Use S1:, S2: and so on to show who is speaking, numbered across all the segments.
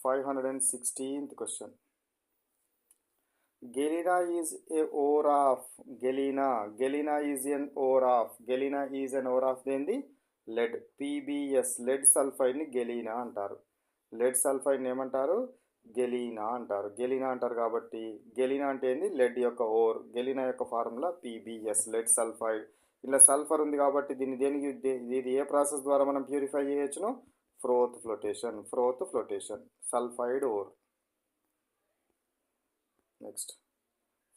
S1: 516th question. Galena is a ore of Galena. Galena is an ore of. Galena is an ore of దేంది lead. PbS lead sulfide ని galena అంటారు. lead sulfide ని ఏమంటారు? Galena అంటారు. Galena అంటారు కాబట్టి galena అంటే ఏంది? lead యొక్క ఓర్. గెలీనా యొక్క ఫార్ములా PbS lead sulfide. ఇలా సల్ఫర్ ఉంది కాబట్టి దీన్ని దేనికి ఇది ఏ ప్రాసెస్ ద్వారా మనం ప్యూరిఫై చేయొచ్చును? Froth flotation sulphide ore. Next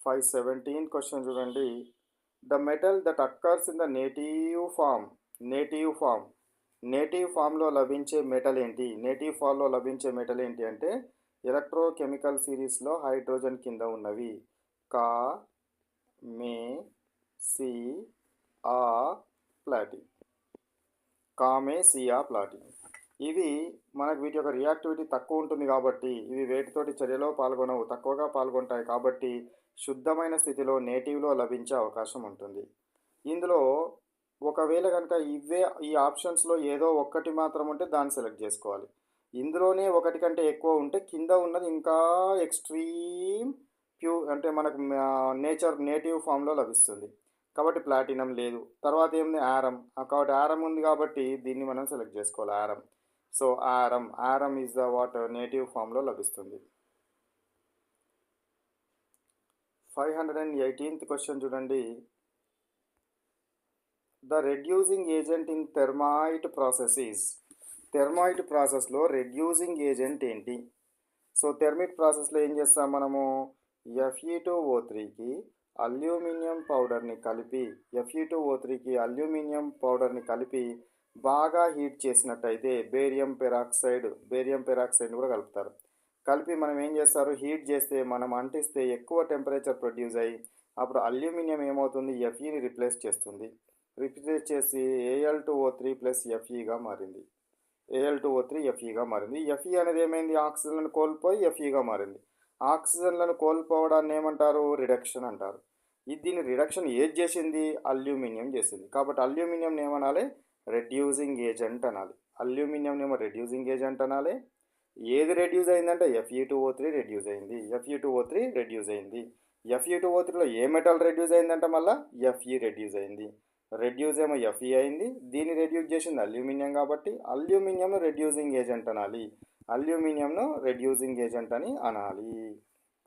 S1: 517 question చూడండి. The metal that occurs in the native ఫామ్లో లభించే మెటల్ ఏంటి? నేటివ్ ఫామ్లో లభించే మెటల్ ఏంటి అంటే ఎలక్ట్రోకెమికల్ సిరీస్లో హైడ్రోజన్ కింద ఉన్నవి కా, మే, సి, ఆ, ప్లాటి. కామే, సియా, ప్లాటి. ఇవి మనకు వీటి యొక్క రియాక్టివిటీ తక్కువ ఉంటుంది కాబట్టి ఇవి వేటితోటి చర్యలో పాల్గొనవు, తక్కువగా పాల్గొంటాయి కాబట్టి శుద్ధమైన స్థితిలో నేటివ్లో లభించే అవకాశం ఉంటుంది. ఇందులో ఒకవేళ కనుక ఈ ఆప్షన్స్లో ఏదో ఒక్కటి మాత్రం ఉంటే దాన్ని సెలెక్ట్ చేసుకోవాలి. ఇందులోనే ఒకటి కంటే ఎక్కువ ఉంటే కింద ఉన్నది ఇంకా ఎక్స్ట్రీమ్ అంటే మనకు నేటివ్ ఫామ్లో లభిస్తుంది కాబట్టి ప్లాటినం లేదు. తర్వాత ఏముంది? ఆరం. కాబట్టి ఆరం ఉంది కాబట్టి దీన్ని మనం సెలెక్ట్ చేసుకోవాలి aurum. So aurum is the water native ఫామ్లో లభిస్తుంది. 518th క్వశ్చన్ చూడండి. The reducing agent in thermite process is. Thermite ప్రాసెస్లో రెడ్యూసింగ్ ఏజెంట్ ఏంటి? సో థెర్మిట్ ప్రాసెస్లో ఏం చేస్తాం మనము? Fe2O3కి అల్యూమినియం పౌడర్ని కలిపి బాగా హీట్ చేసినట్టయితే బేరియం పెరాక్సైడ్ కూడా కలుపుతారు. కలిపి మనం ఏం చేస్తారు? హీట్ చేస్తే మనం అంటిస్తే ఎక్కువ టెంపరేచర్ ప్రొడ్యూస్ అయ్యి అప్పుడు అల్యూమినియం ఏమవుతుంది? Feని రిప్లేస్ చేస్తుంది. రిప్లేస్ చేసి Al2O3 ప్లస్ Feగా మారింది. Fe అనేది ఏమైంది? ఆక్సిజన్లను కోల్పోయి Feగా మారింది. ఆక్సిజన్లను కోల్పోవడాన్ని ఏమంటారు? రిడక్షన్ అంటారు. దీని రిడక్షన్ ఏది చేసింది? అల్యూమినియం చేసింది. కాబట్టి అల్యూమినియం ఏమనాలి? రెడ్యూసింగ్ ఏజెంట్ అనాలి. అల్యూమినియం ఏమో రెడ్యూసింగ్ ఏజెంట్ అనాలి. ఏది రెడ్యూస్ అయిందంటే Fe2O3 రెడ్యూస్ అయింది. Fe2O3లో ఏ మెటల్ రెడ్యూస్ అయిందంటే మళ్ళీ Fe రెడ్యూస్ అయింది. రెడ్యూస్ ఏమో Fe అయింది. దీన్ని రెడ్యూస్ చేసింది అల్యూమినియం కాబట్టి అల్యూమినియం రెడ్యూసింగ్ ఏజెంట్ అనాలి. అల్యూమినియంను రెడ్యూసింగ్ ఏజెంట్ అని అనాలి.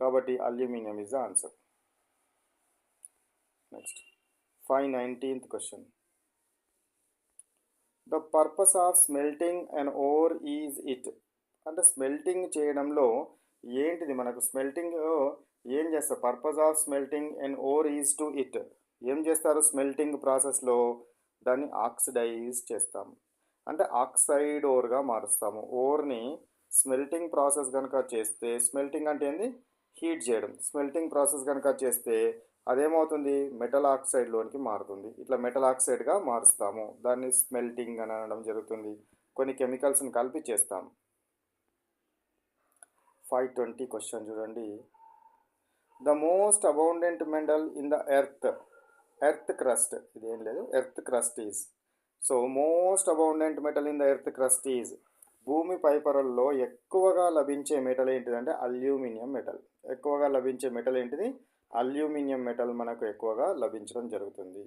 S1: కాబట్టి aluminium is the answer. Next 519th question. The purpose of smelting and or is it. అంటే స్మెల్టింగ్ చేయడంలో ఏంటిది? మనకు స్మెల్టింగ్ ఏం చేస్తారు? Purpose of smelting and or is to it. ఏం చేస్తారు? స్మెల్టింగ్ ప్రాసెస్లో దాన్ని ఆక్సిడైజ్ చేస్తాము, అంటే ఆక్సైడ్ ఓర్గా మారుస్తాము. ఓర్ని స్మెల్టింగ్ ప్రాసెస్ కనుక చేస్తే, స్మెల్టింగ్ అంటే ఏంది? హీట్ చేయడం. స్మెల్టింగ్ ప్రాసెస్ కనుక చేస్తే అదేమవుతుంది? మెటల్ ఆక్సైడ్లోనికి మారుతుంది. ఇట్లా మెటల్ ఆక్సైడ్గా మారుస్తాము. దాన్ని స్మెల్టింగ్ అని అనడం జరుగుతుంది. కొన్ని కెమికల్స్ని కలిపి చేస్తాము. 520 క్వశ్చన్ చూడండి. The most abundant metal in the earth crust. ఇదేం లేదు, earth crust is. So most abundant metal in the earth crust is. భూమి పైపొరల్లో ఎక్కువగా లభించే మెటల్ ఏంటిదంటే అల్యూమినియం మెటల్. ఎక్కువగా లభించే మెటల్ ఏంటిది? అల్యూమినియం మెటల్ మనకు ఎక్కువగా లభించడం జరుగుతుంది.